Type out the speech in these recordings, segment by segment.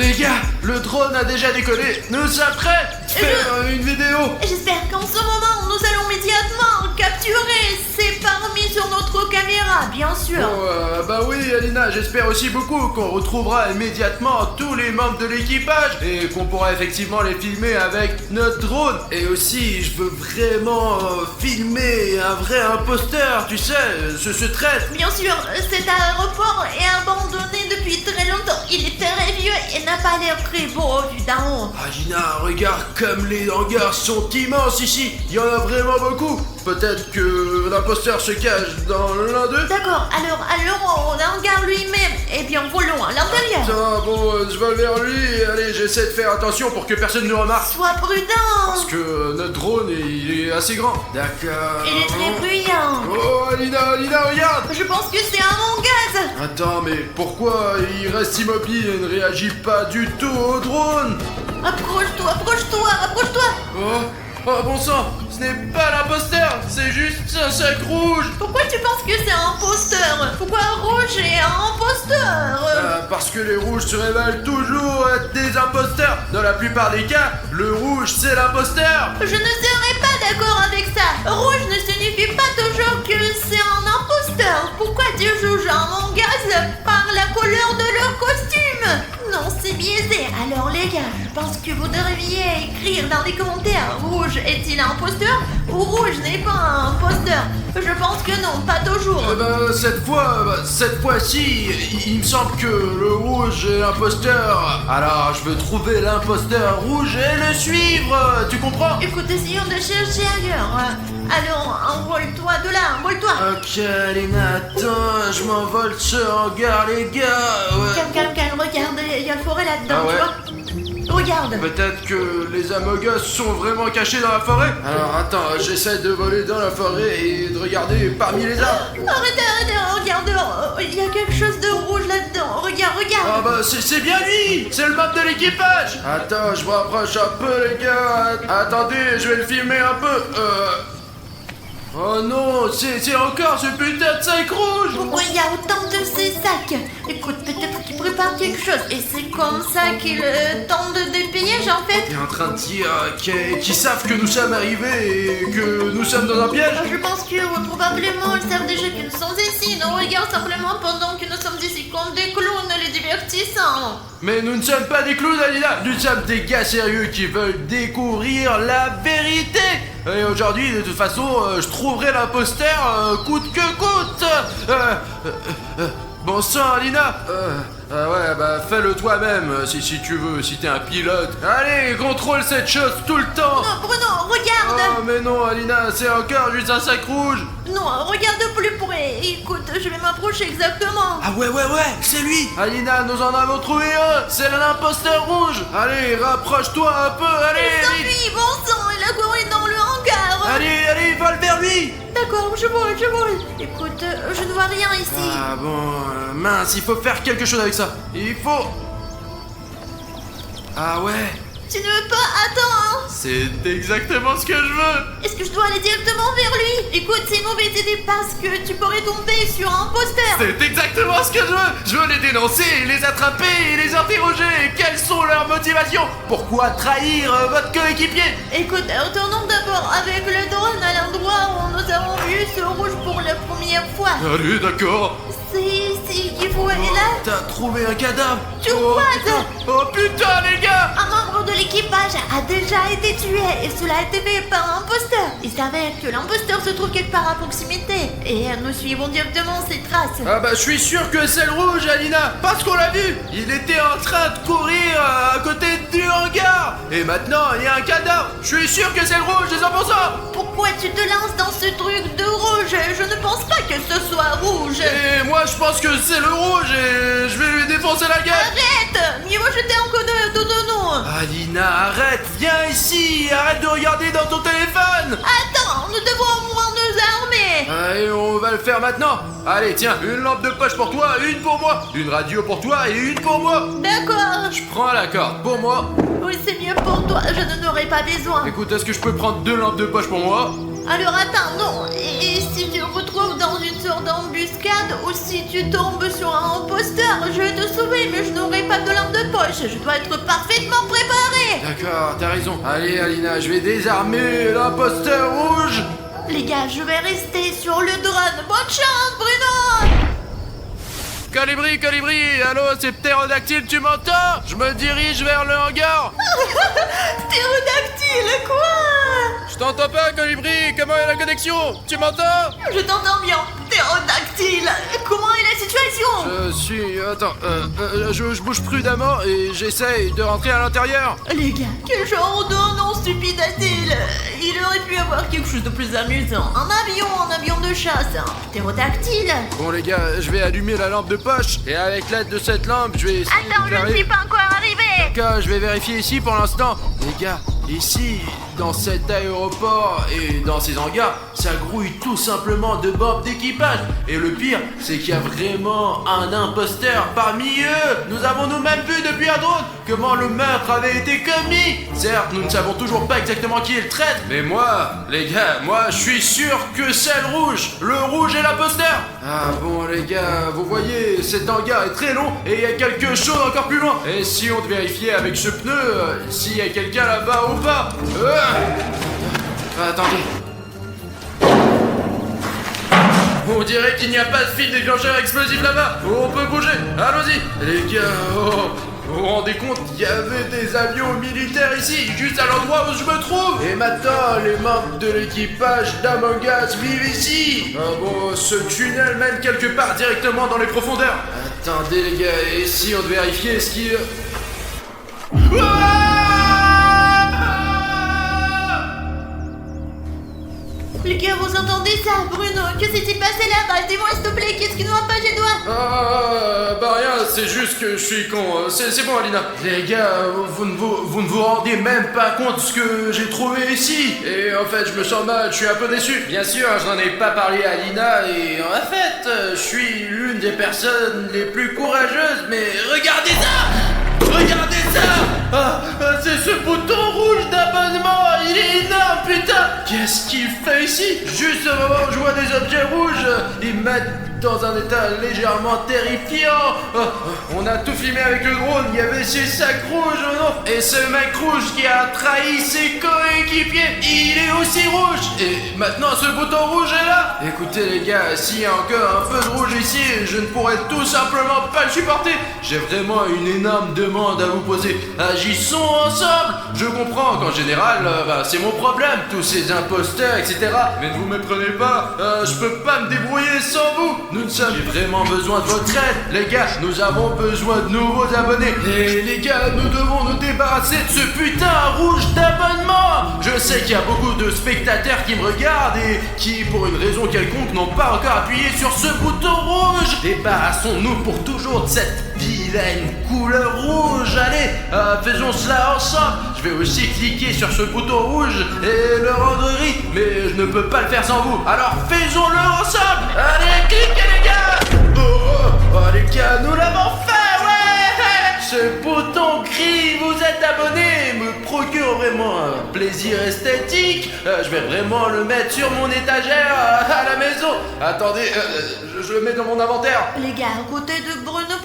Les gars, le drone a déjà décollé. Nous sommes prêts. Faire une vidéo. J'espère qu'en ce moment, nous allons immédiatement capturer ces parmi sur notre caméra, bien sûr. Bah oui, Alina, j'espère aussi beaucoup qu'on retrouvera immédiatement tous les membres de l'équipage et qu'on pourra effectivement les filmer avec notre drone. Et aussi, je veux vraiment filmer un vrai imposteur, tu sais, ce traître. Bien sûr, cet aéroport est abandonné depuis très longtemps. Il est très vieux et n'a pas l'air très beau vu d'en haut. Alina, regarde comme les hangars sont immenses ici. Il y en a vraiment beaucoup. Peut-être que l'imposteur se cache dans l'un d'eux. D'accord, alors on hangar lui-même. Eh bien, volons à l'intérieur. Attends, bon, je vais vers lui. Allez, j'essaie de faire attention pour que personne ne nous remarque. Sois prudent. Parce que notre drone, il est assez grand. D'accord. Il est très bruyant. Oh, Alina, regarde. Je pense que c'est un mongaz. Attends, mais pourquoi il reste immobile et ne réagit pas du tout au drone? Approche-toi. Oh, bon sang, ce n'est pas l'imposteur, c'est juste un sac rouge. Pourquoi tu penses que c'est un imposteur? Pourquoi Rouge est un imposteur? Parce que les rouges se révèlent toujours être des imposteurs. Dans la plupart des cas, le rouge c'est l'imposteur. Je ne serais pas d'accord avec ça. Rouge ne signifie pas toujours que c'est un imposteur. Pourquoi tu juges un mongaz par la couleur de leur costume? Non, c'est biaisé. Alors les gars, je pense que vous devriez écrire dans les commentaires: Rouge est-il un imposteur ou Rouge n'est pas un imposteur? Je pense que non, pas toujours. Cette fois-ci, il me semble que le rouge est l'imposteur. Alors, je veux trouver l'imposteur rouge et le suivre. Tu comprends? Écoute, essayons de chercher ailleurs. Allons, envole-toi de là, envole-toi. Ok, Alina, attends, je m'envole ce hangar, les gars. Ouais. Calme, regarde, il y a le forêt là-dedans, Ah ouais? tu vois? Regarde. Peut-être que les Among Us sont vraiment cachés dans la forêt. Alors attends, j'essaie de voler dans la forêt et de regarder parmi les arbres. Arrêtez, regarde, il y a quelque chose de rouge là-dedans. Regarde. Ah bah c'est bien lui. C'est le membre de l'équipage. Attends, je me rapproche un peu, les gars. Attendez, je vais le filmer un peu. Oh non, c'est encore ce putain de sac rouge. Pourquoi il y a autant de ces sacs? Écoute, peut-être qu'il prépare quelque chose et c'est comme ça qu'il tente de piège en fait. Il est en train de dire qu'ils savent que nous sommes arrivés et que nous sommes dans un piège. Je pense que probablement ils savent déjà que nous sommes ici. Nous regardent simplement pendant que nous sommes ici comme des clowns les divertissant. Mais nous ne sommes pas des clowns, Alina. Nous sommes des gars sérieux qui veulent découvrir la vérité. Et aujourd'hui, de toute façon, je trouverai l'imposteur coûte que coûte. Bon sang, Alina. Ouais, bah fais-le toi-même si tu veux, si t'es un pilote. Allez, contrôle cette chose tout le temps. Non, Bruno, regarde. Oh, mais non, Alina, c'est encore juste un sac rouge. Non, regarde plus près. Écoute, je vais m'approcher exactement. Ah ouais, c'est lui. Alina, nous en avons trouvé un. C'est l'imposteur rouge. Allez, rapproche-toi un peu, allez. C'est lui, bon sang, il a couru dans le hangar. Allez, vole vers lui. D'accord, je vole. Écoute, je ne vois rien ici. Ah bon, mince, il faut faire quelque chose avec ça. Il faut... Ah ouais. Tu ne veux pas? Attends. C'est exactement ce que je veux. Est-ce que je dois aller directement vers lui? Écoute, c'est une mauvaise idée parce que tu pourrais tomber sur un imposteur. C'est exactement ce que je veux. Je veux les dénoncer, les attraper et les interroger. Quelles sont leurs motivations? Pourquoi trahir votre coéquipier? Écoute, retournons d'abord avec le drone à l'endroit où nous avons vu ce rouge pour la première fois. Allez, d'accord. C'est ici qu'il faut aller là. T'as trouvé un cadavre? Tu crois? Oh putain, les gars. Un membre de l'équipage a déjà été tué et cela a été fait par un imposteur. Il s'avère que l'imposteur se trouve quelque part à proximité et nous suivons directement ses traces. Ah bah je suis sûr que c'est le rouge, Alina, parce qu'on l'a vu. Il était en train de courir à côté du hangar. Et maintenant, il y a un cadavre. Je suis sûr que c'est le rouge, 200%. Pourquoi tu te lances dans ce truc de rouge? Je ne pense pas que ce soit rouge. Et moi je pense que c'est le rouge et je vais lui défoncer la gueule. Arrête! Mieux vaut jeter un coup de non. Alina, arrête, viens ici, arrête de regarder dans ton téléphone. Attends, nous devons au moins nous armer. Allez, on va le faire maintenant. Allez, tiens, une lampe de poche pour toi, une pour moi. Une radio pour toi et une pour moi. D'accord. Je prends la corde pour moi. Oui, c'est mieux pour toi, je n'en aurai pas besoin. Écoute, est-ce que je peux prendre deux lampes de poche pour moi? Alors attends, non. Et si tu te retrouves dans une sorte d'embuscade ou si tu tombes sur un imposteur, je vais te sauver, mais je n'aurai pas de lampe de poche. Je dois être parfaitement préparé. D'accord, t'as raison. Allez, Alina, je vais désarmer l'imposteur rouge. Les gars, je vais rester sur le drone. Bonne chance, Bruno. Colibri, allô, c'est Ptérodactyle, tu m'entends? Je me dirige vers le hangar. Ptérodactyle, quoi? Je t'entends pas, Colibri, comment est la connexion? Tu m'entends? Je t'entends bien. Ptérodactyle, comment est la situation? Je suis... Attends, je bouge prudemment et j'essaye de rentrer à l'intérieur. Les gars, quel genre de nom stupide a-t-il? Il aurait pu avoir quelque chose de plus amusant. Un avion de chasse, un ptérodactyle. Bon les gars, je vais allumer la lampe de poche et avec l'aide de cette lampe, je vais essayer Attends, je ne suis pas encore arrivé. D'accord, je vais vérifier ici pour l'instant. Les gars, ici, dans cet aéroport et dans ces hangars, ça grouille tout simplement de bombes d'équipage. Et le pire, c'est qu'il y a vraiment un imposteur parmi eux. Nous avons nous-mêmes vu depuis un drone comment le meurtre avait été commis. Certes, nous ne savons toujours pas exactement qui est le traître. Mais moi, les gars, moi je suis sûr que c'est le rouge. Le rouge est l'imposteur. Ah bon les gars, vous voyez, cet hangar est très long et il y a quelque chose encore plus loin. Et si on te vérifiait avec ce pneu, s'il y a quelqu'un là-bas ou pas. Attendez. On dirait qu'il n'y a pas de fil déclencheur explosif là-bas. On peut bouger. Allons-y. Les gars, vous vous rendez compte, il y avait des avions militaires ici, juste à l'endroit où je me trouve. Et maintenant, les membres de l'équipage d'Among Us vivent ici. Ah bon, ce tunnel mène quelque part directement dans les profondeurs. Attendez les gars, et si on devait vérifier ce qui... Les gars, vous entendez ça, Bruno? Que s'est-il passé là-bas? Dis-moi s'il te plaît, qu'est-ce qui ne va pas chez toi? Bah rien, c'est juste que je suis con. C'est bon, Alina. Les gars, vous ne vous rendez même pas compte de ce que j'ai trouvé ici. Et en fait, je me sens mal, je suis un peu déçu. Bien sûr, je n'en ai pas parlé à Alina et en fait, je suis l'une des personnes les plus courageuses, mais regardez ça! Regardez ça! C'est ce bouton rouge d'abonnement! Il est énorme, putain! Qu'est-ce qu'il fait ici? Juste au moment où je vois des objets rouges, ils me mettent dans un état légèrement terrifiant. On a tout filmé avec le drone, il y avait ces sacs rouges, non? Et ce mec rouge qui a trahi ses coéquipiers, il est aussi rouge! Et maintenant ce bouton rouge est là! Écoutez les gars, s'il y a encore un peu de rouge ici, je ne pourrais tout simplement pas le supporter. J'ai vraiment une énorme demande à vous poser. Agissons ensemble! Je comprends qu'en général, c'est mon problème, tous ces imposteurs, etc. Mais ne vous méprenez pas, je peux pas me débrouiller sans vous. J'ai vraiment besoin de votre aide. Les gars, nous avons besoin de nouveaux abonnés. Et les gars, nous devons nous débarrasser de ce putain rouge d'abonnement. Je sais qu'il y a beaucoup de spectateurs qui me regardent et qui, pour une raison quelconque, n'ont pas encore appuyé sur ce bouton rouge. Débarrassons-nous pour toujours de cette vilaine couleur rouge. Allez, faisons cela ensemble. Je vais aussi cliquer sur ce bouton rouge et le rendre gris. Mais je ne peux pas le faire sans vous. Alors faisons-le ensemble. Allez, cliquez les gars. Oh les gars, nous l'avons fait, ouais. Ce bouton gris, vous êtes abonné, me procure vraiment un plaisir esthétique. Je vais vraiment le mettre sur mon étagère à la maison. Attendez, je le mets dans mon inventaire. Les gars, à côté de Bruno...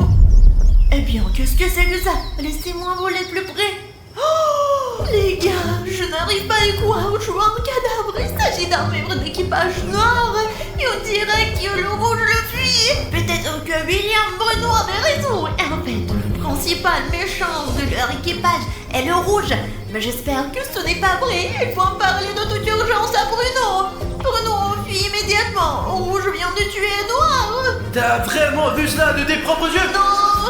Eh bien, qu'est-ce que c'est que ça? Laissez-moi voler plus près. Oh, les gars, je n'arrive pas à y croire. Je vois un cadavre. Il s'agit d'un membre d'équipage noir. Et on dirait que le rouge le fuit. Peut-être que William Bruno avait raison. Et en fait, le principal méchant de leur équipage est le rouge. Mais j'espère que ce n'est pas vrai. Il faut en parler de toute urgence à Bruno. Bruno, fuis immédiatement. Rouge vient de tuer Noir. T'as vraiment vu cela de tes propres yeux? Non.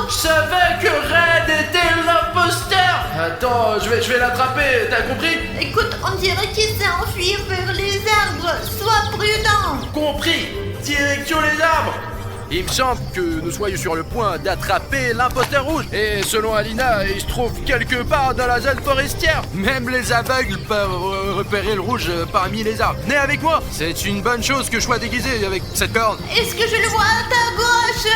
Je savais que Red était l'imposteur. Attends, je vais l'attraper, t'as compris? Écoute, on dirait qu'il s'est enfui vers les arbres. Sois prudent. Compris. Direction les arbres. Il me semble que nous soyons sur le point d'attraper l'imposteur rouge. Et selon Alina, il se trouve quelque part dans la zone forestière. Même les aveugles peuvent repérer le rouge parmi les arbres. Venez avec moi. C'est une bonne chose que je sois déguisé avec cette corne. Est-ce que je le vois à ta gauche?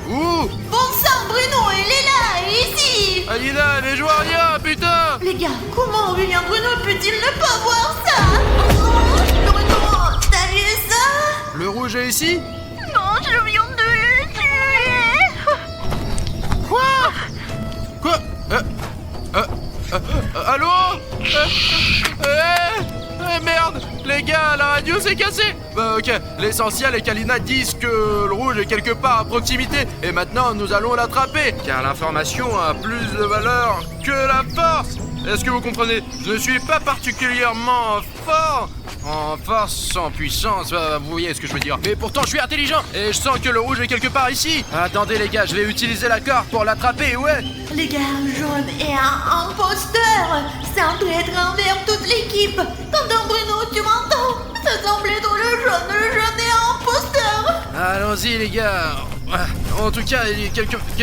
Ouh! Bon sang, Bruno, il est là, ici. Alina, ne joue à rien, putain! Les gars, comment William Bruno peut-il ne pas voir ça? Oh, Bruno, Le rouge est ici? Non, je viens de le tuer. Quoi? Allô? Merde! Les gars, la radio s'est cassée! Bah ok, l'essentiel est qu'Alina dise que le rouge est quelque part à proximité. Et maintenant, nous allons l'attraper. Car l'information a plus de valeur que la force! Est-ce que vous comprenez? Je ne suis pas particulièrement fort en force, en puissance, vous voyez ce que je veux dire. Mais pourtant, je suis intelligent et je sens que le rouge est quelque part ici. Attendez les gars, je vais utiliser la corde pour l'attraper, ouais. Les gars, jaune est un imposteur. C'est un traître envers toute l'équipe. Tonton Bruno, tu m'entends? Ça semble être le jaune est un imposteur. Allons-y les gars. En tout cas, il est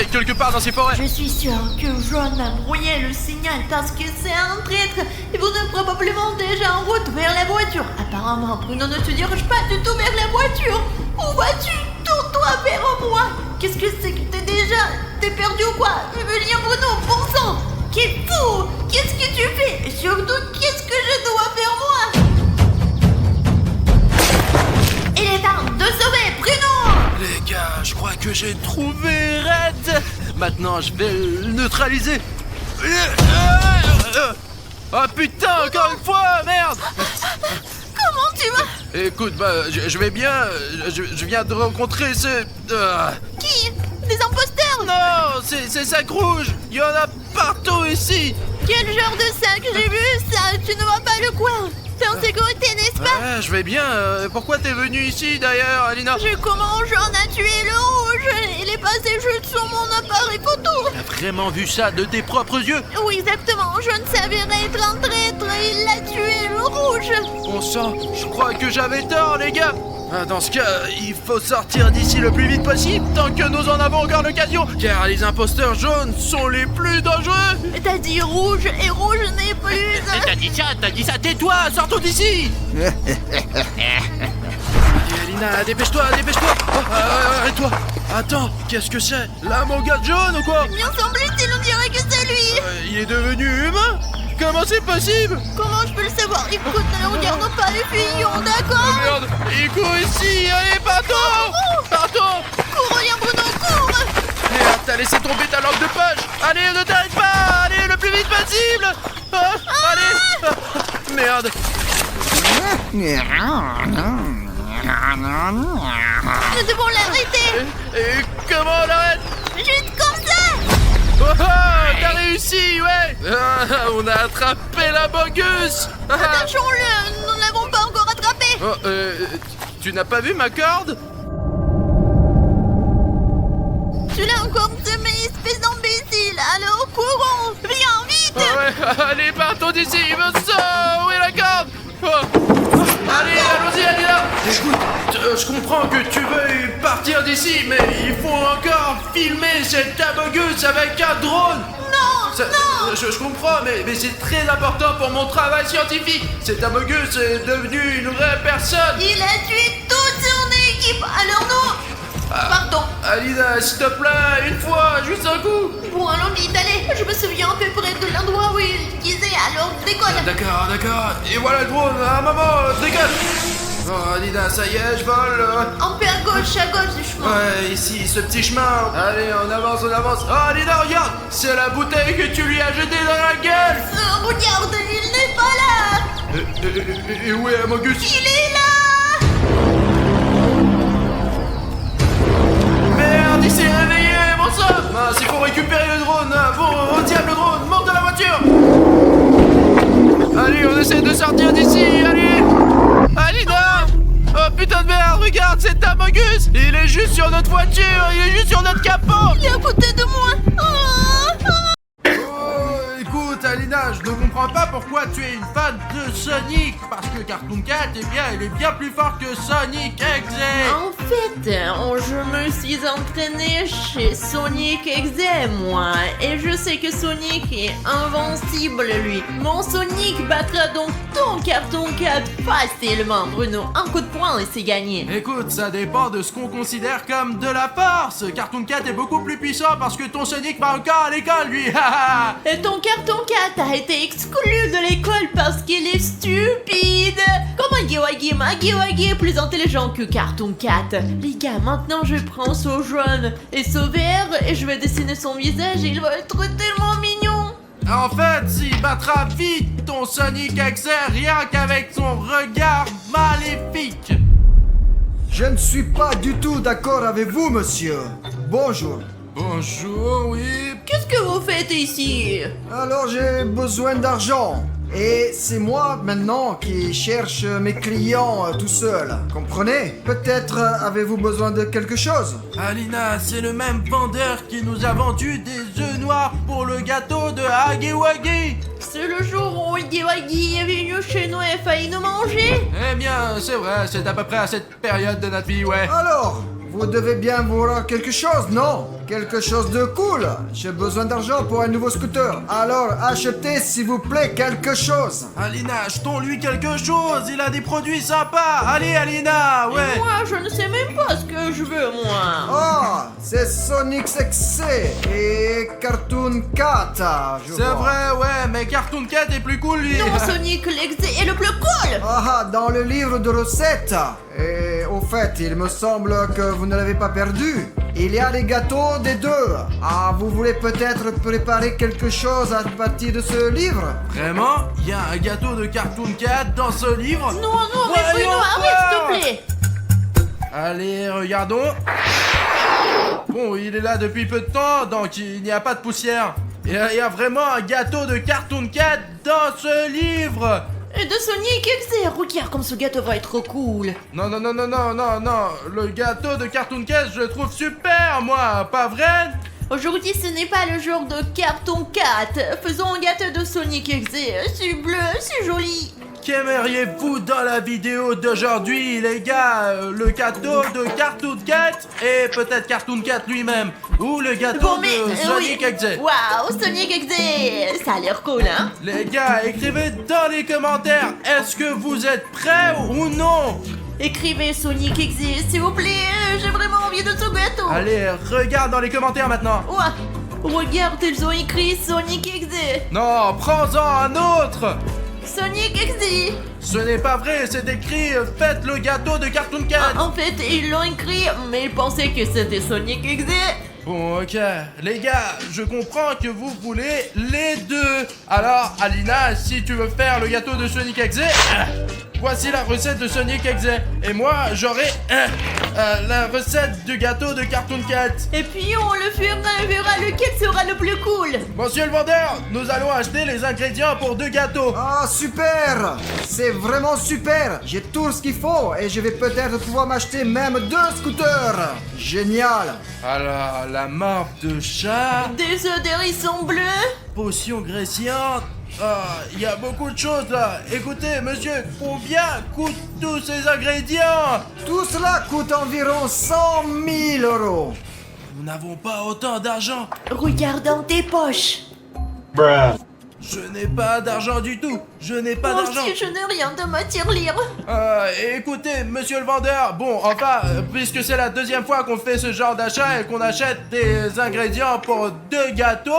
quelque part dans ces forêts. Je suis sûr que Jaune a brouillé le signal parce que c'est un traître. Et vous êtes probablement déjà en route vers la voiture. Apparemment, Bruno ne te dirige pas du tout vers la voiture. Où vas-tu? Tourne-toi vers moi. Qu'est-ce que c'est que t'es perdu ou quoi? Julien Bruno, bon sang. Qu'est fou? Qu'est-ce que tu fais? Et surtout, qu'est-ce que je dois faire moi? Il est temps de sauver Bruno. Les gars, je crois que j'ai trouvé Red. Maintenant, je vais le neutraliser. Oh putain, encore une fois, merde. Comment tu vas? Écoute, je vais bien. Je viens de rencontrer ce... Qui? Des imposteurs? Non, c'est sac rouge. Il y en a partout ici. Quel genre de sac? J'ai vu ça. Tu ne vois pas le coin. T'es en sécurité, n'est-ce pas? Ouais, je vais bien. Pourquoi t'es venu ici d'ailleurs, Alina? Comment Jaune a tué le rouge? Il est passé juste sur mon appareil photo. T'as vraiment vu ça de tes propres yeux? Oui, exactement. Jaune s'avérait être un traître et il a tué le rouge. Bon sang, je crois que j'avais tort, les gars. Dans ce cas, il faut sortir d'ici le plus vite possible, tant que nous en avons encore l'occasion, car les imposteurs jaunes sont les plus dangereux. T'as dit rouge, et rouge n'est plus... T'as dit ça, tais-toi, sortons d'ici. Alina, dépêche-toi. Arrête-toi. Attends, qu'est-ce que c'est? Là, mon gars jaune ou quoi? Bien semble-t-il, on dirait que c'est lui. Il est devenu humain? Comment c'est possible? Comment je peux le savoir? Écoute, ne regardons pas les fillons, d'accord? Oh merde, il court ici, allez, partons. Cours, Julien Bruno, cours. Merde, t'as laissé tomber ta lampe de poche. Allez, ne t'arrête pas, allez, le plus vite possible. Allez. Merde. Nous devons l'arrêter. Et comment on l'arrête? Juste comme ça. T'as réussi, ouais. On a attrapé la bogus. Attachons-le, nous ne l'avons pas encore attrapé. Tu n'as pas vu ma corde? Tu l'as encore semé, espèce d'imbécile. Alors courons, viens vite. Ouais, allez, partons d'ici. Où est la corde? Allez, allons-y, Alina. Écoute, je comprends que tu veuilles partir d'ici, mais il faut encore filmer cette abogus avec un drone. Non. Je comprends, mais c'est très important pour mon travail scientifique. Cet abogus est devenu une vraie personne. Il a tué toute son équipe, alors non. Pardon. Alina, s'il te plaît, une fois, juste un coup. Bon, allons vite, allez. Je me souviens à peu près de l'endroit où il disait, alors décolle. D'accord. Et voilà le drone. Maman, décolle. Oh, Alina, ça y est, je vole. Un peu à gauche du chemin. Ouais, ici, ce petit chemin. Allez, on avance. Oh, Alina, regarde. C'est la bouteille que tu lui as jetée dans la gueule. Regarde, il n'est pas là. Et où est Amogus? Il est là. Merde, il s'est réveillé, mon sang. Mince, il faut récupérer le drone. Bon, au diable le drone, monte dans la voiture. Allez, on essaie de sortir d'ici, allez. Alina. Oh putain de merde, regarde, c'est Amogus. Il est juste sur notre voiture, il est juste sur notre capot. Il est à côté de moi. Écoute, Alina, je ne comprends pas pourquoi tu es une fan de Sonic. Parce que Cartoon Cat, eh bien, il est bien plus fort que Sonic, exact. En fait, je me me suis entraînée chez Sonic Exe, moi. Et je sais que Sonic est invincible, lui. Mon Sonic battra donc ton carton 4 facilement, Bruno. Un coup de poing et c'est gagné. Écoute, ça dépend de ce qu'on considère comme de la force. Cartoon Cat est beaucoup plus puissant parce que ton Sonic va encore à l'école, lui. Et ton carton 4 a été exclu de l'école parce qu'il est stupide. Comme Agiwagi est plus intelligent que Cartoon 4. Les gars, maintenant je prends ce jaune et ce vert et je vais dessiner son visage et il va être tellement mignon. En fait, s'il battra vite ton Sonic Exe rien qu'avec son regard maléfique. Je ne suis pas du tout d'accord avec vous, monsieur. Bonjour. Bonjour, oui. Qu'est-ce que vous faites ici? Alors j'ai besoin d'argent. Et c'est moi maintenant qui cherche mes clients tout seul. Comprenez? Peut-être avez-vous besoin de quelque chose? Alina, c'est le même vendeur qui nous a vendu des œufs noirs pour le gâteau de Agiwagi. C'est le jour où Agiwagi est venu chez nous et a failli nous manger. Eh bien, c'est vrai, c'est à peu près à cette période de notre vie, ouais. Alors, vous devez bien vouloir quelque chose, non? Quelque chose de cool. J'ai besoin d'argent pour un nouveau scooter. Alors, achetez s'il vous plaît quelque chose. Alina, achetons-lui quelque chose, il a des produits sympas. Allez, Alina, ouais. Moi, je ne sais même pas ce que je veux, moi. Ah, c'est Sonic Exe et Cartoon Cat. je C'est vois. vrai, ouais, mais Cartoon Cat est plus cool, lui. Non, Sonic l'Exe est le plus cool. Ah, dans le livre de recettes. Et au fait, il me semble que vous ne l'avez pas perdu. Il y a les gâteaux des deux. Ah, vous voulez peut-être préparer quelque chose à partir de ce livre? Vraiment? Il y a un gâteau de Cartoon Cat dans ce livre? Non, mais Voyons Bruno, arrête, s'il te plaît. Allez, regardons. Bon, il est là depuis peu de temps, donc il n'y a pas de poussière. Il y a vraiment un gâteau de Cartoon Cat dans ce livre. Et de Sonic Exe, regarde comme ce gâteau va être cool. Non, le gâteau de Cartoon Cat, je le trouve super, moi, pas vrai? Aujourd'hui, ce n'est pas le jour de Carton 4. Faisons un gâteau de Sonic Exe. C'est bleu, c'est joli. Qu'aimeriez-vous dans la vidéo d'aujourd'hui, les gars? Le gâteau de Cartoon Cat et peut-être Cartoon Cat lui-même? Ou le gâteau de Sonic Exe? Waouh, Sonic Exe, ça a l'air cool, hein? Les gars, écrivez dans les commentaires, est-ce que vous êtes prêts ou non? Écrivez Sonic Exe, s'il vous plaît. J'ai vraiment envie de ce gâteau. Allez, regarde dans les commentaires maintenant. Ouah, regarde, ils ont écrit Sonic Exe. Non, prends-en un autre. Sonic Exe. Ce n'est pas vrai, c'est écrit faites le gâteau de Cartoon Cat. En fait, ils l'ont écrit, mais ils pensaient que c'était Sonic Exe. Bon, ok. Les gars, je comprends que vous voulez les deux. Alors, Alina, si tu veux faire le gâteau de Sonic Exe, voici la recette de Sonic Exe. Et moi, j'aurai la recette du gâteau de Cartoon Cat. Et puis on le fera et verra lequel sera le plus cool. Monsieur le vendeur, nous allons acheter les ingrédients pour 2 gâteaux. Ah, super! C'est vraiment super! J'ai tout ce qu'il faut et je vais peut-être pouvoir m'acheter même 2 scooters! Génial! Alors, la morphe de chat, Des œufs d'hérisson bleu. potion graissante. Il y a beaucoup de choses là. Écoutez, monsieur, combien coûtent tous ces ingrédients? Tout cela coûte environ 100 000 euros. Nous n'avons pas autant d'argent. Regarde dans tes poches. Je n'ai pas d'argent du tout. Je n'ai pas Moi d'argent. aussi, je n'ai rien de ma tirelire. Écoutez, monsieur le vendeur, bon, enfin, puisque c'est la deuxième fois qu'on fait ce genre d'achat et qu'on achète des ingrédients pour 2 gâteaux,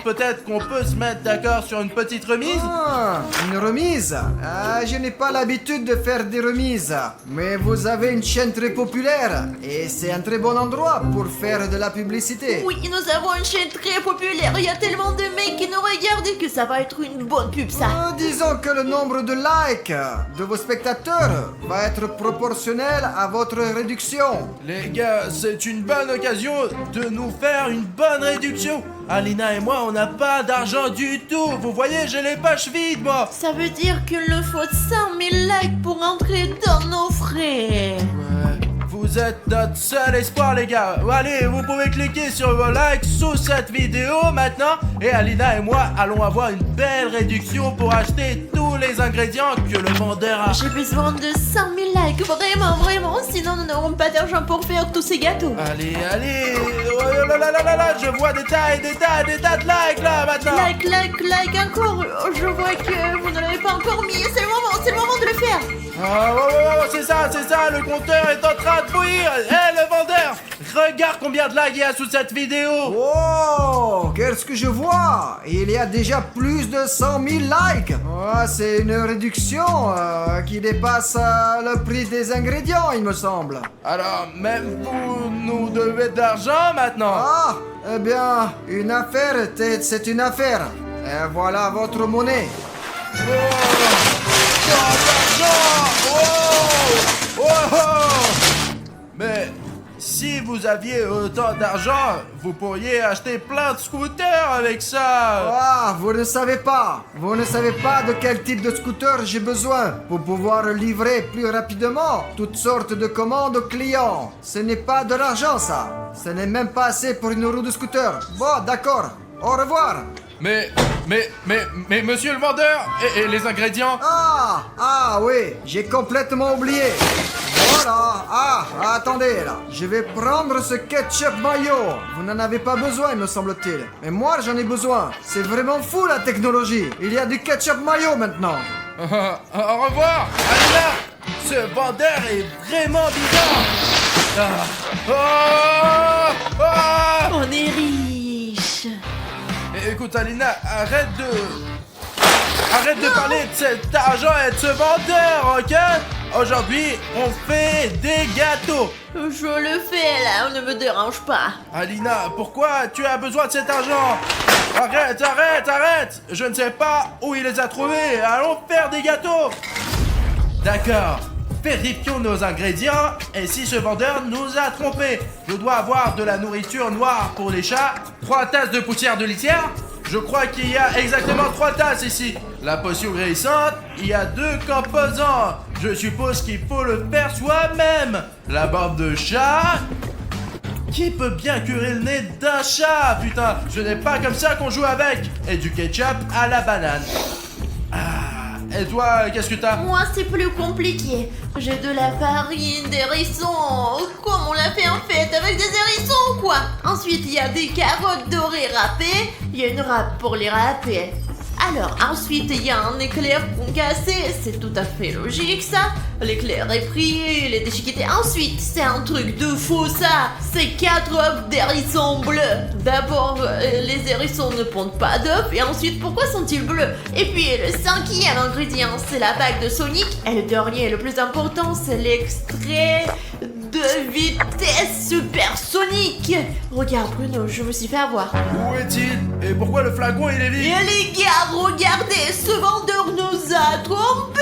peut-être qu'on peut se mettre d'accord sur une petite remise? Ah, une remise? Ah, je n'ai pas l'habitude de faire des remises. Mais vous avez une chaîne très populaire et c'est un très bon endroit pour faire de la publicité. Oui, nous avons une chaîne très populaire. Il y a tellement de mecs qui nous regardent que ça va être une bonne pub, ça. Disons que le nombre de likes de vos spectateurs va être proportionnel à votre réduction. Les gars, c'est une bonne occasion de nous faire une bonne réduction. Alina et moi, on n'a pas d'argent du tout. Vous voyez, j'ai les poches vides, moi. Ça veut dire qu'il nous faut 100 000 likes pour entrer dans nos frais. Ouais, vous vous êtes notre seul espoir, les gars. Allez, vous pouvez cliquer sur vos likes sous cette vidéo maintenant. Et Alina et moi allons avoir une belle réduction pour acheter tous les ingrédients que le vendeur a. J'ai besoin de 100 000 likes, vraiment, sinon nous n'aurons pas d'argent pour faire tous ces gâteaux. Allez, oh là, je vois des tas de likes là maintenant. Like encore. Je vois que vous ne l'avez pas encore mis. C'est le moment de le faire. Oh, c'est ça, le compteur est en train de bouillir. Hé, le vendeur, regarde combien de likes il y a sous cette vidéo. Oh, qu'est-ce que je vois? Il y a déjà plus de 100 000 likes. Oh, c'est une réduction qui dépasse le prix des ingrédients, il me semble. Alors, même vous nous devez de l'argent maintenant. Ah, eh bien, une affaire, c'est une affaire. Et voilà votre monnaie. Mais si vous aviez autant d'argent, vous pourriez acheter plein de scooters avec ça. Ah, vous ne savez pas de quel type de scooter j'ai besoin pour pouvoir livrer plus rapidement toutes sortes de commandes aux clients. Ce n'est pas de l'argent, ça. Ce n'est même pas assez pour une roue de scooter. Bon, d'accord. Au revoir. Mais monsieur le vendeur, et les ingrédients? Ah oui, j'ai complètement oublié. Voilà, attendez là, je vais prendre ce ketchup mayo. Vous n'en avez pas besoin, me semble-t-il. Mais moi, j'en ai besoin. C'est vraiment fou la technologie. Il y a du ketchup mayo maintenant. Au revoir, Alina. Ce vendeur est vraiment bizarre. On est riche. Écoute Alina, arrête de parler de cet argent et de ce vendeur, ok? Aujourd'hui, on fait des gâteaux. Je le fais là, ne me dérange pas. Alina, pourquoi tu as besoin de cet argent? Arrête. Je ne sais pas où il les a trouvés. Allons faire des gâteaux. D'accord. Vérifions nos ingrédients et si ce vendeur nous a trompés. Je dois avoir de la nourriture noire pour les chats, 3 tasses de poussière de litière. Je crois qu'il y a exactement 3 tasses ici. La potion guérissante, il y a 2 composants. Je suppose qu'il faut le faire soi-même. La barbe de chat. Qui peut bien curer le nez d'un chat, putain? Ce n'est pas comme ça qu'on joue avec. Et du ketchup à la banane. Et toi, qu'est-ce que t'as? Moi, c'est plus compliqué. J'ai de la farine, des hérissons. Comme on l'a fait en fait, avec des hérissons, quoi. Ensuite, il y a des carottes dorées râpées. Il y a une râpe pour les râper. Alors, ensuite, il y a un éclair concassé. C'est tout à fait logique, ça. L'éclair est pris, il est déchiqueté. Ensuite, c'est un truc de fou, ça. C'est 4 œufs d'hérissons bleus. D'abord, les hérissons ne pondent pas d'œufs. Et ensuite, pourquoi sont-ils bleus? Et puis, le 5e ingrédient, c'est la bague de Sonic. Et le dernier, le plus important, c'est l'extrait de vitesse supersonique. Regarde, Bruno, je me suis fait avoir. Où est-il? Et pourquoi le flacon il est vide? Et les gars, regardez, ce vendeur nous a trompés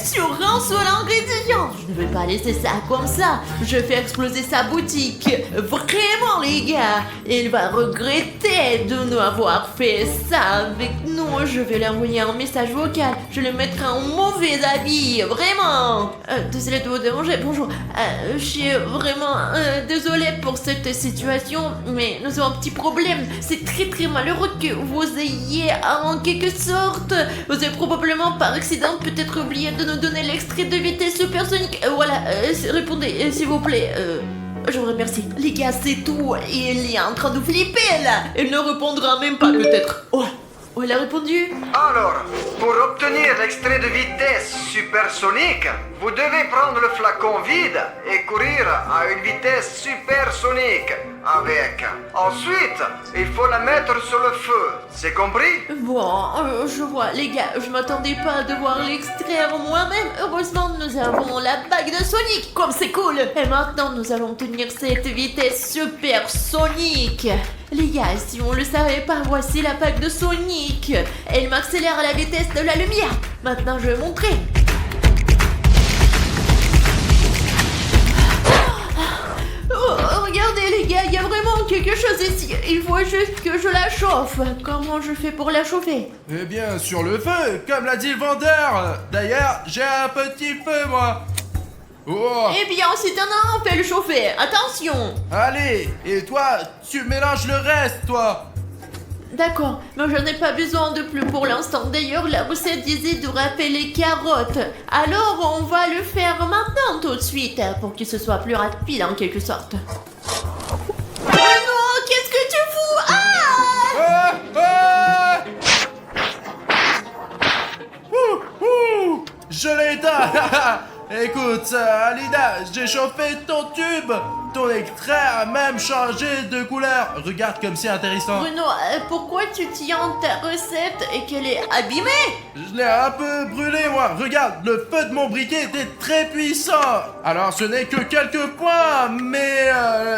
sur un seul ingrédient. Je ne vais pas laisser ça comme ça. Je fais exploser sa boutique. Vraiment, les gars. Il va regretter de nous avoir fait ça avec nous. Je vais lui envoyer un message vocal. Je le mettrai en mauvais habit. Vraiment. Désolé de vous déranger. Bonjour. Je suis vraiment désolée pour cette situation, mais nous avons un petit problème. C'est très malheureux que vous ayez en quelque sorte, vous avez probablement par accident peut-être oublié de nous donner l'extrait de vitesse supersonique. Voilà, répondez s'il vous plaît. Je vous remercie. Les gars, c'est tout. Il est en train de flipper là. Il ne répondra même pas peut-être. Oh, il a répondu. Alors, pour obtenir l'extrait de vitesse supersonique, vous devez prendre le flacon vide et courir à une vitesse supersonique avec. Ensuite, il faut la mettre sur le feu. C'est compris? Bon, je vois. Les gars, je m'attendais pas à devoir l'extraire moi-même. Heureusement, nous avons la bague de Sonic. Comme c'est cool. Et maintenant, nous allons tenir cette vitesse supersonique. Les gars, si on le savait pas, voici la bague de Sonic. Elle m'accélère à la vitesse de la lumière. Maintenant, je vais montrer. Oh, regardez les gars, il y a vraiment quelque chose ici. Il faut juste que je la chauffe. Comment je fais pour la chauffer? Eh bien, sur le feu, comme l'a dit le vendeur. D'ailleurs, j'ai un petit feu, moi. Oh. Eh bien, si t'en as un, fais-le chauffer. Attention. Allez, et toi, tu mélanges le reste, toi. D'accord, mais j'en ai pas besoin de plus pour l'instant. D'ailleurs, la recette disait de râper les carottes. Alors, on va le faire maintenant tout de suite, pour que ce soit plus rapide en quelque sorte. Oh non, qu'est-ce que tu fous? Ah! Ah, je l'ai éteint. Écoute, Alina, j'ai chauffé ton tube. Ton extrait a même changé de couleur. Regarde comme c'est intéressant. Bruno, pourquoi tu tiens ta recette et qu'elle est abîmée? Je l'ai un peu brûlé, moi. Regarde, le feu de mon briquet était très puissant. Alors, ce n'est que quelques points, mais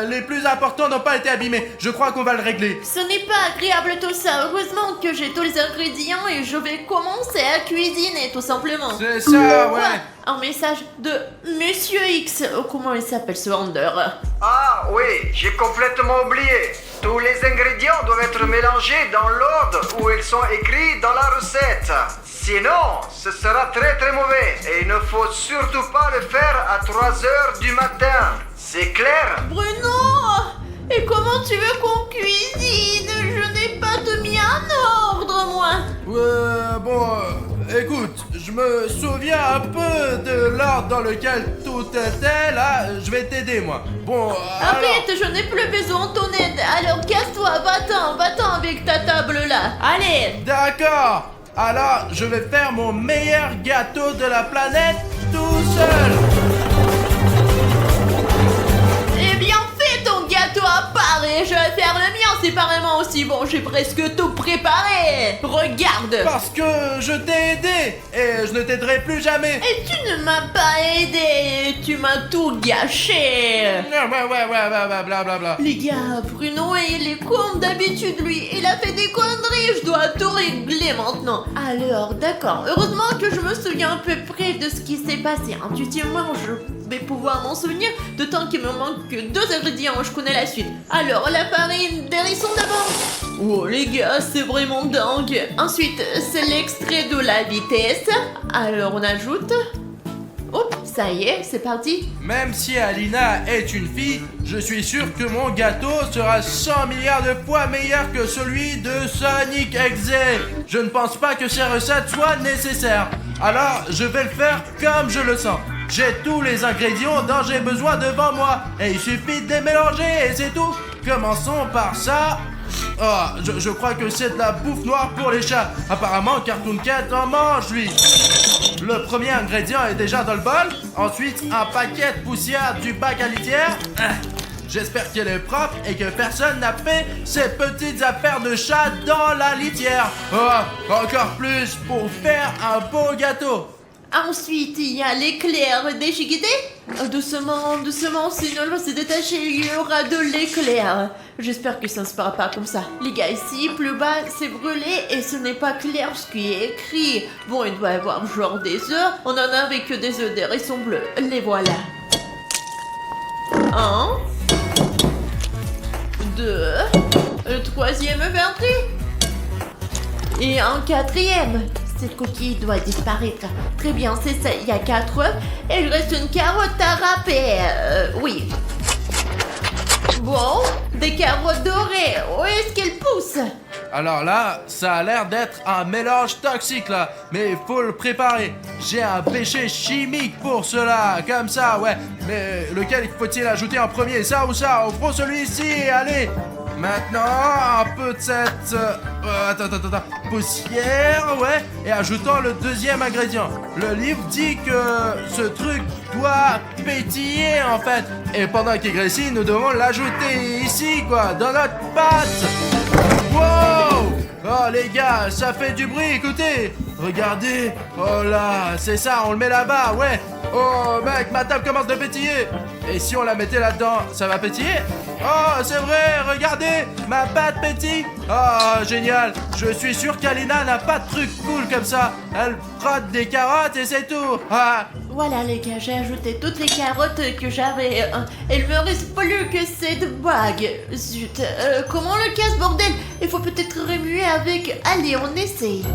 les plus importants n'ont pas été abîmés. Je crois qu'on va le régler. Ce n'est pas agréable tout ça. Heureusement que j'ai tous les ingrédients et je vais commencer à cuisiner tout simplement. C'est ça, ouais. Un message de Monsieur X. Comment il s'appelle ce vendeur? Ah oui, j'ai complètement oublié. Tous les ingrédients doivent être mélangés dans l'ordre où ils sont écrits dans la recette. Sinon, ce sera très très mauvais. Et il ne faut surtout pas le faire à 3 heures du matin. C'est clair? Bruno! Et comment tu veux qu'on cuisine? Je n'ai pas tout mis en ordre, moi. Bon, écoute, je me souviens un peu de l'ordre dans lequel tout était, là, je vais t'aider, moi. Bon, Arrête, je n'ai plus besoin de ton aide. Alors casse-toi, va-t'en avec ta table là. Allez! D'accord. Alors, je vais faire mon meilleur gâteau de la planète tout seul. Eh bien, fais ton gâteau à part et je vais faire le mien séparément aussi. Bon, j'ai presque tout préparé. Regarde. Parce que je t'ai aidé et je ne t'aiderai plus jamais. Et tu ne m'as pas aidé. Tu m'as tout gâché. Ouais, blablabla. Les gars, Bruno, il est comme d'habitude, lui. Il a fait des conneries. Je dois tout régler maintenant. Alors, d'accord. Heureusement que je me souviens à peu près de ce qui s'est passé. Intuitivement, je vais pouvoir m'en souvenir. D'autant qu'il me manque que 2 ingrédients. Je connais la suite. Alors, la farine d'hérisson d'abord. Oh, les gars, c'est vraiment dingue. Ensuite, c'est l'extrait de la vitesse. Alors, on ajoute... Oh, ça y est, c'est parti. Même si Alina est une fille, je suis sûr que mon gâteau sera 100 milliards de fois meilleur que celui de Sonic XZ. Je ne pense pas que ces recettes soient nécessaires. Alors, je vais le faire comme je le sens. J'ai tous les ingrédients dont j'ai besoin devant moi. Et il suffit de les mélanger et c'est tout. Commençons par ça. Oh, je crois que c'est de la bouffe noire pour les chats. Apparemment, Cartoon Cat en mange, lui. Le premier ingrédient est déjà dans le bol. Ensuite, un paquet de poussière du bac à litière. J'espère qu'elle est propre et que personne n'a fait ces petites affaires de chat dans la litière. Oh, encore plus pour faire un beau gâteau. Ensuite, il y a l'éclair déchiqueté. Doucement, sinon elle va se détacher, il y aura de l'éclair. J'espère que ça ne se fera pas comme ça. Les gars, ici, plus bas, c'est brûlé et ce n'est pas clair ce qui est écrit. Bon, il doit y avoir genre des œufs. On en a avec des œufs d'hérisson bleu. Les voilà. 1, 2, le troisième vertu. Et un quatrième. Cette coquille doit disparaître. Très bien, c'est ça. Il y a 4 œufs. Et il reste une carotte à râper. Oui. Bon, des carottes dorées. Où est-ce qu'elles poussent? Alors là, ça a l'air d'être un mélange toxique là, mais il faut le préparer. J'ai un péché chimique pour cela, comme ça, ouais. Mais lequel faut-il ajouter en premier, ça ou ça? On prend celui-ci, allez. Maintenant, un peu de cette... attends, poussière, ouais. Et ajoutons le deuxième ingrédient. Le livre dit que ce truc doit pétiller en fait. Et pendant qu'il grésille, nous devons l'ajouter ici, quoi, dans notre pâte. Wow! Oh les gars, ça fait du bruit, écoutez. Regardez. Oh là, c'est ça, on le met là-bas, ouais. Oh mec, ma table commence de pétiller. Et si on la mettait là-dedans, ça va pétiller? Oh, c'est vrai, regardez, ma pâte pétille. Oh, génial. Je suis sûr qu'Alina n'a pas de truc cool comme ça. Elle frotte des carottes et c'est tout. Ah. Voilà les gars, j'ai ajouté toutes les carottes que j'avais. Il me reste plus que cette bague. Zut, comment on le casse, bordel? Il faut peut-être remuer avec... Allez, on essaye.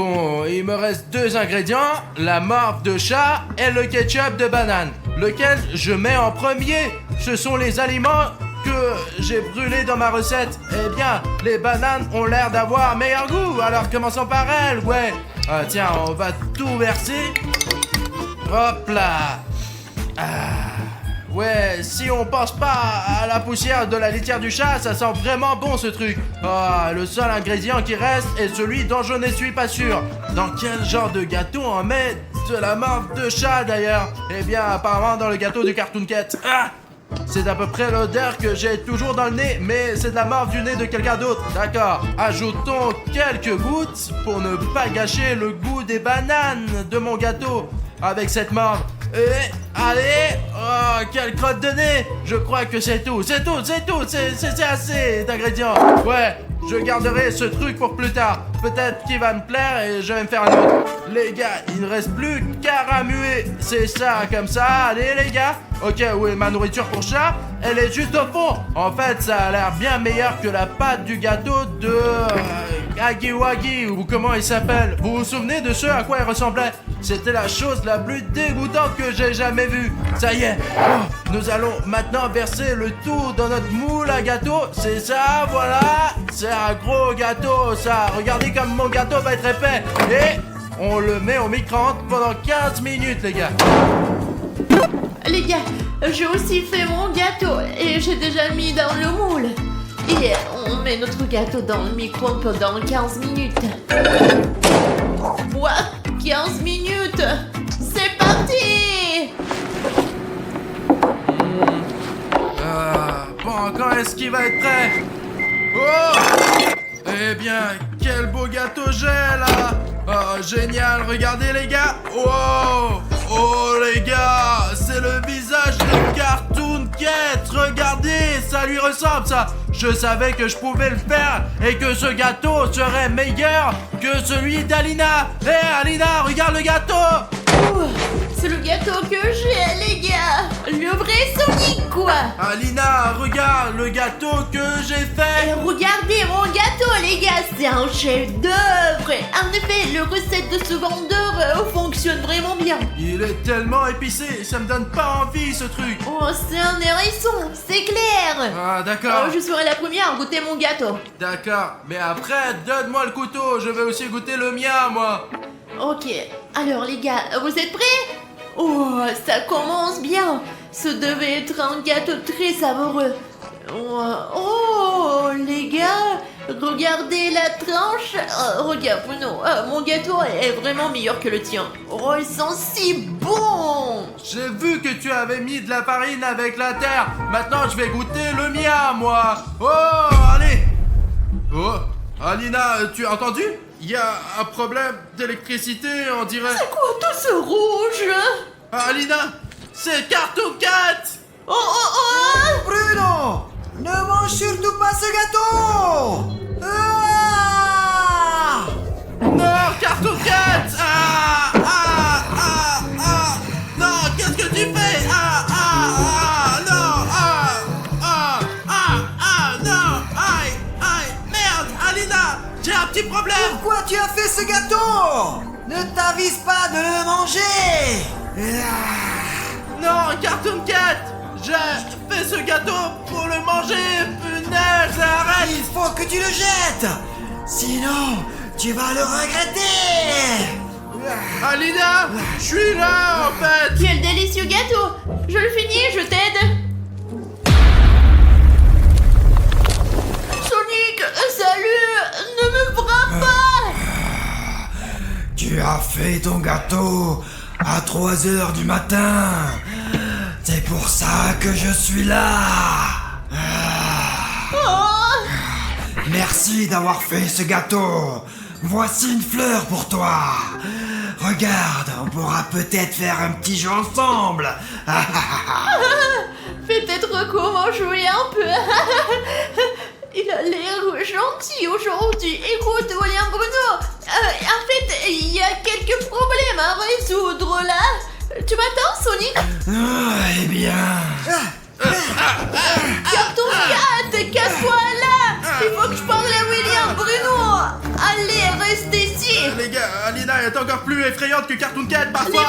Bon, il me reste 2 ingrédients, la morve de chat et le ketchup de banane. Lequel je mets en premier? Ce sont les aliments que j'ai brûlés dans ma recette. Eh bien, les bananes ont l'air d'avoir meilleur goût, alors commençons par elles, ouais. Ah tiens, on va tout verser. Hop là. Ouais, si on pense pas à la poussière de la litière du chat, ça sent vraiment bon ce truc. Ah, le seul ingrédient qui reste est celui dont je ne suis pas sûr. Dans quel genre de gâteau on met de la morve de chat d'ailleurs? Eh bien, apparemment dans le gâteau du Cartoon Cat. Ah! C'est à peu près l'odeur que j'ai toujours dans le nez, mais c'est de la morve du nez de quelqu'un d'autre. D'accord, ajoutons quelques gouttes pour ne pas gâcher le goût des bananes de mon gâteau avec cette morve. Et allez, oh, quelle crotte de nez. Je crois que c'est tout, c'est assez d'ingrédients. Ouais, je garderai ce truc pour plus tard. Peut-être qu'il va me plaire et je vais me faire un autre. Les gars, il ne reste plus qu'à ramuer. C'est ça, comme ça, allez les gars. Ok, oui, ma nourriture pour chat, elle est juste au fond. En fait, ça a l'air bien meilleur que la pâte du gâteau de... Agiwagi, ou comment il s'appelle. Vous vous souvenez de ce à quoi il ressemblait? C'était la chose la plus dégoûtante que j'ai jamais vue. Ça y est, nous allons maintenant verser le tout dans notre moule à gâteau. C'est ça, voilà. C'est un gros gâteau, ça. Regardez comme mon gâteau va être épais. Et on le met au micro-ondes pendant 15 minutes, les gars. Les gars, j'ai aussi fait mon gâteau et j'ai déjà mis dans le moule. Et on met notre gâteau dans le micro pendant 15 minutes. Quoi? 15 minutes? C'est parti! Bon, quand est-ce qu'il va être prêt? Oh! Eh bien, quel beau gâteau j'ai là! Oh, génial, regardez les gars! Wow! Oh les gars, c'est le visage de Cartoon Cat! Regardez, ça lui ressemble ça! Je savais que je pouvais le faire et que ce gâteau serait meilleur que celui d'Alina! Hé Alina, regarde le gâteau! C'est le gâteau que j'ai, les gars! Le vrai Sonic, quoi! Alina, regarde le gâteau que j'ai fait! Et regardez mon gâteau, les gars! C'est un chef-d'œuvre! En effet, le recette de ce vendeur fonctionne vraiment bien! Il est tellement épicé, ça me donne pas envie ce truc! Oh, c'est un hérisson, c'est clair! Ah, d'accord! Je serai la première à goûter mon gâteau! D'accord, mais après, donne-moi le couteau, je vais aussi goûter le mien, moi! Ok, alors les gars, vous êtes prêts? Oh, ça commence bien. Ce devait être un gâteau très savoureux. Oh, les gars, regardez la tranche. Regarde, Bruno, mon gâteau est vraiment meilleur que le tien. Oh, il sent si bon. J'ai vu que tu avais mis de la farine avec la terre. Maintenant, je vais goûter le mien, moi. Oh, allez. Oh, Alina, tu as entendu? Il y a un problème d'électricité, on dirait. C'est quoi tout ce rouge? Alina, c'est Cartoon Cat. Oh. Bruno, ne mange surtout pas ce gâteau. Ah! Non, Cartoon Cat. Non, qu'est-ce que tu fais? Non, aïe, merde, Alina, j'ai un petit problème. Pourquoi tu as fait ce gâteau? Ne t'avise pas de le manger. Non, Cartoon Cat, j'ai fait ce gâteau pour le manger. Punaise, arrête. Il faut que tu le jettes. Sinon, tu vas le regretter. Alina, je suis là en fait. Quel délicieux gâteau. Je le finis, je t'aide. Sonic, salut. Ne me frappe pas. Tu as fait ton gâteau à 3h du matin. C'est pour ça que je suis là. Merci d'avoir fait ce gâteau. Voici une fleur pour toi. Regarde, on pourra peut-être faire un petit jeu ensemble. Peut-être comment jouer un peu. Il a l'air gentil aujourd'hui. Écoute, William Bruno, en fait, il y a quelques problèmes à résoudre là. Tu m'attends, Sonic? Eh bien... Cartoon Cat, casse-toi là. Il faut que je parle à William Bruno. Allez, reste ici. Les gars, encore plus effrayante que Cartoon Cat parfois.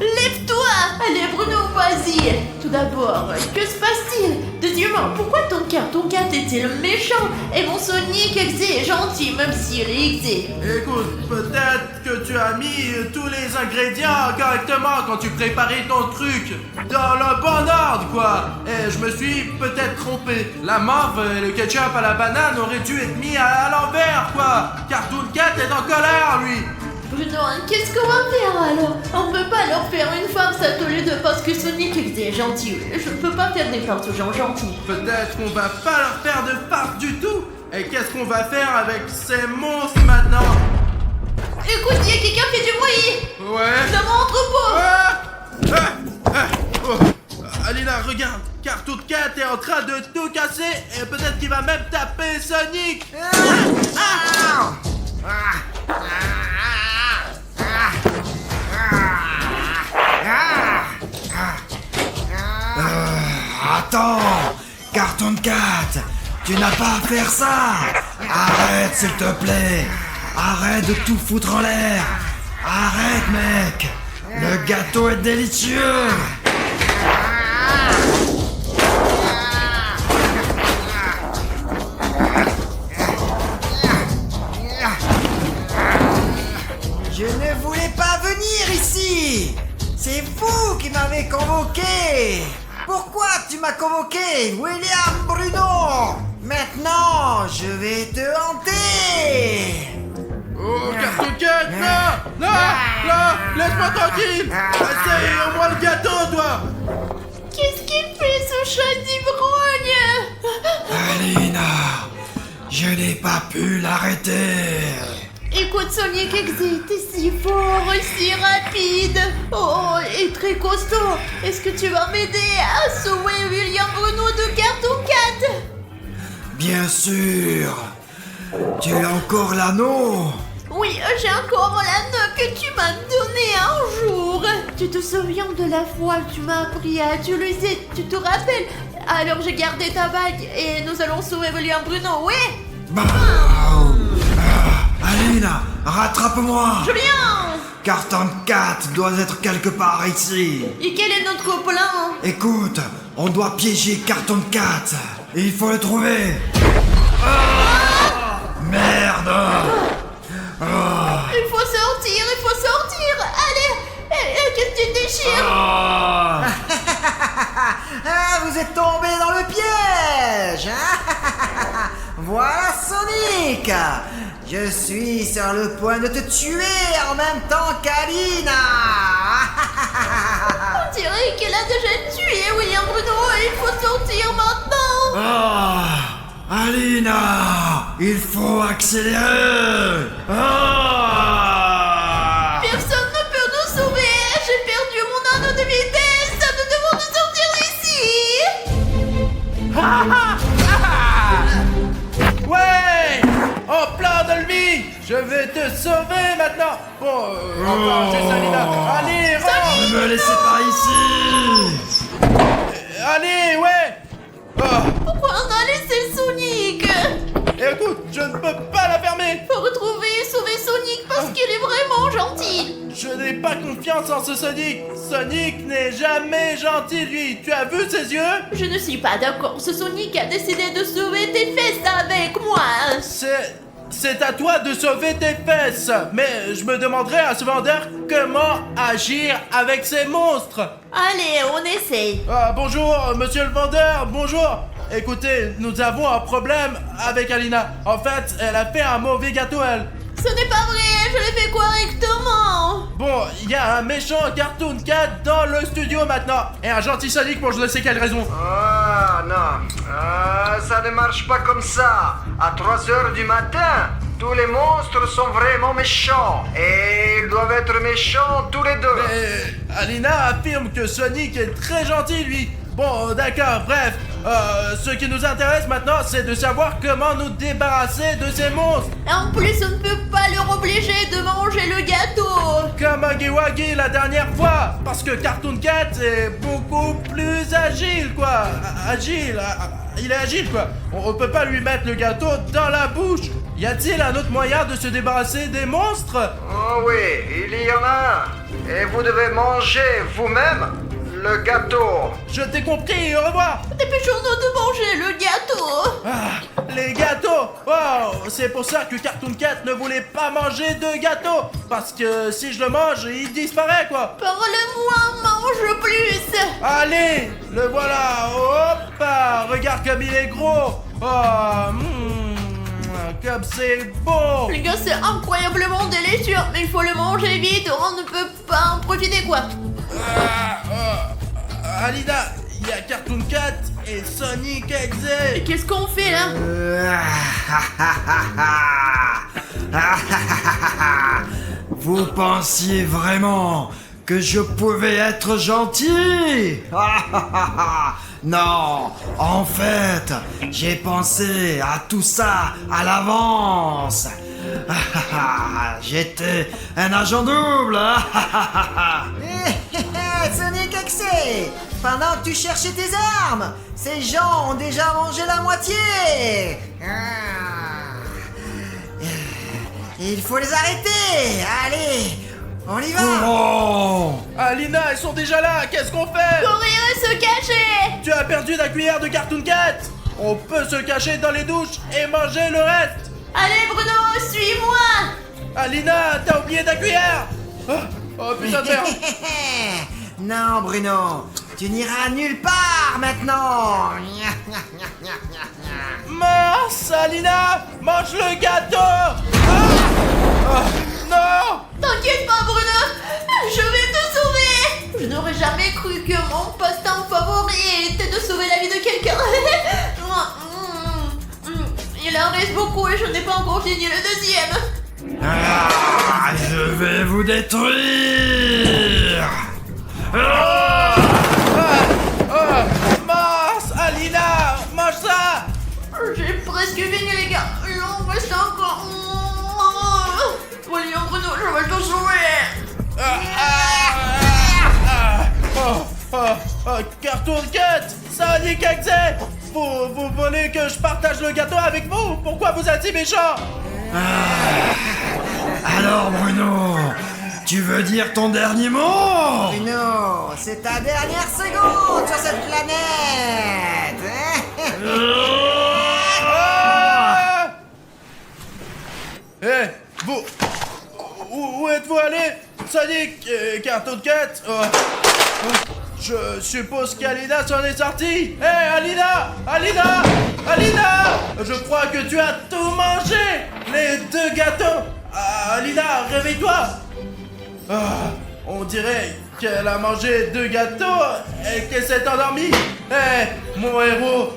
Lève-toi. Allez Bruno, vas-y. Tout d'abord, que se passe-t-il? Deuxièmement, pourquoi ton Cartoon Cat est-il méchant et mon Sonic est gentil même s'il est exé? Écoute, peut-être que tu as mis tous les ingrédients correctement quand tu préparais ton truc dans le bon ordre, quoi. Et je me suis peut-être trompé. La morve et le ketchup à la banane auraient dû être mis à l'envers, quoi. Cartoon Cat est en colère, lui. Bruno, qu'est-ce qu'on va faire alors? On peut pas leur faire une farce à tous les deux parce que Sonic est gentil. Je ne peux pas faire des farces aux gens gentils. Peut-être qu'on va pas leur faire de farce du tout. Et qu'est-ce qu'on va faire avec ces monstres maintenant? Écoute, il y a quelqu'un qui fait du bruit. Ouais. Dans mon entrepôt. Oh. Alina, regarde. Cartoon Cat est en train de tout casser et peut-être qu'il va même taper Sonic. Attends, Cartoon Cat, tu n'as pas à faire ça. Arrête s'il te plaît. Arrête de tout foutre en l'air. Arrête mec. Le gâteau est délicieux. Je ne voulais pas venir ici. C'est vous qui m'avez convoqué. Pourquoi tu m'as convoqué, William Bruno? Maintenant, je vais te hanter. Oh, Cartoon Cat, non, laisse-moi tranquille. Essaye au moins le gâteau, toi. Qu'est-ce qu'il fait ce chat d'ivrogne? Alina, je n'ai pas pu l'arrêter. Écoute Sonic Exé, t'es si fort et si rapide. Oh, et très costaud. Est-ce que tu vas m'aider à sauver William Bruno de Cartoon Cat? Bien sûr. Tu as encore l'anneau? Oui, j'ai encore l'anneau que tu m'as donné un jour. Tu te souviens de la fois où tu m'as appris à utiliser, tu te rappelles? Alors j'ai gardé ta bague et nous allons sauver William Bruno, oui? Alina, rattrape-moi. Je viens. Cartoon Cat doit être quelque part ici. Et quel est notre plan? Écoute, on doit piéger Cartoon Cat. Il faut le trouver. Merde. Il faut sortir. Allez, qu'est-ce que tu déchires? Vous êtes tombé dans le piège. Voilà Sonic. Je suis sur le point de te tuer en même temps qu'Alina. On dirait qu'elle a déjà tué William Bruno et il faut sortir maintenant. Alina, il faut accélérer. Personne ne peut nous sauver. J'ai perdu mon anneau de vitesse. Nous devons nous sortir d'ici. Ouais, en plein de lui. Je vais te sauver maintenant. Bon, encore juste Alina. Allez, rentre. Ne me laissez pas ici. Allez, ouais. Pourquoi on a laissé Sonic? Écoute, je ne peux pas la fermer. Faut retrouver et sauver Sonic parce qu'il est vraiment gentil. Je n'ai pas confiance en ce Sonic. Sonic n'est jamais gentil, lui. Tu as vu ses yeux? Je ne suis pas d'accord. Ce Sonic a décidé de sauver tes fesses avec moi. C'est à toi de sauver tes fesses. Mais je me demanderais à ce vendeur comment agir avec ces monstres. Allez, on essaye. Bonjour, monsieur le vendeur, bonjour. Écoutez, nous avons un problème avec Alina. En fait, elle a fait un mauvais gâteau, elle. Ce n'est pas vrai, je l'ai fait correctement. Bon, il y a un méchant Cartoon Cat dans le studio maintenant. Et un gentil Sonic pour je ne sais quelle raison. Non. Ça ne marche pas comme ça. À 3h du matin, tous les monstres sont vraiment méchants. Et ils doivent être méchants tous les deux. Mais Alina affirme que Sonic est très gentil, lui. Bon, d'accord, bref. Ce qui nous intéresse maintenant, c'est de savoir comment nous débarrasser de ces monstres. En plus, on ne peut pas leur obliger de manger le gâteau. Comme Huggy Wuggy la dernière fois. Parce que Cartoon Cat est beaucoup plus agile, quoi. Agile. Il est agile, quoi. On peut pas lui mettre le gâteau dans la bouche. Y a-t-il un autre moyen de se débarrasser des monstres? Oh oui, il y en a un. Et vous devez manger vous-même le gâteau. Je t'ai compris, au revoir. Dépêchons-nous de manger le gâteau. Ah, les gâteaux. Wow, c'est pour ça que Cartoon Cat ne voulait pas manger de gâteau. Parce que si je le mange, il disparaît, quoi. Parle-moi, mange plus. Allez, le voilà. Hop, regarde comme il est gros. Oh, comme c'est bon. Les gars, c'est incroyablement délicieux, mais il faut le manger vite, on ne peut pas en profiter, quoi. Alina, il y a Cartoon Cat et Sonic Et Exe. qu'est-ce qu'on fait, là? Vous pensiez vraiment que je pouvais être gentil? Non, en fait, j'ai pensé à tout ça à l'avance. J'étais un agent double. Sonic Exe, pendant que tu cherchais tes armes, ces gens ont déjà mangé la moitié. Il faut les arrêter. Allez, on y va. Alina, ils sont déjà là. Qu'est-ce qu'on fait? Courir et se cacher. Tu as perdu la cuillère de Cartoon Cat. On peut se cacher dans les douches et manger le reste. Allez, Bruno, suis-moi. Alina, t'as oublié ta cuillère. Oh putain de merde. Non, Bruno, tu n'iras nulle part maintenant. Mince, Alina, mange le gâteau. Non. T'inquiète pas, Bruno, je vais te sauver. Je n'aurais jamais cru que mon passe-temps favori était de sauver la vie de quelqu'un. Il en reste beaucoup et je n'ai pas encore fini le deuxième. Je vais vous détruire. Mince, Alina, mange ça. J'ai presque fini, les gars. Il en reste encore. Voyons, Bruno, je vais te sauver. Cartoon Cat, Sonic Exe, vous voulez que je partage le gâteau avec vous? Pourquoi vous êtes si méchant? Alors, Bruno, tu veux dire ton dernier mot? Bruno, c'est ta dernière seconde sur cette planète. Vous... Où êtes-vous allé? Sonic, Cartoon Cat? Je suppose qu'Alina s'en est sortie. Alina! Alina! Alina! Je crois que tu as tout mangé! Les deux gâteaux! Alina, réveille-toi! On dirait qu'elle a mangé deux gâteaux et qu'elle s'est endormie. Mon héros,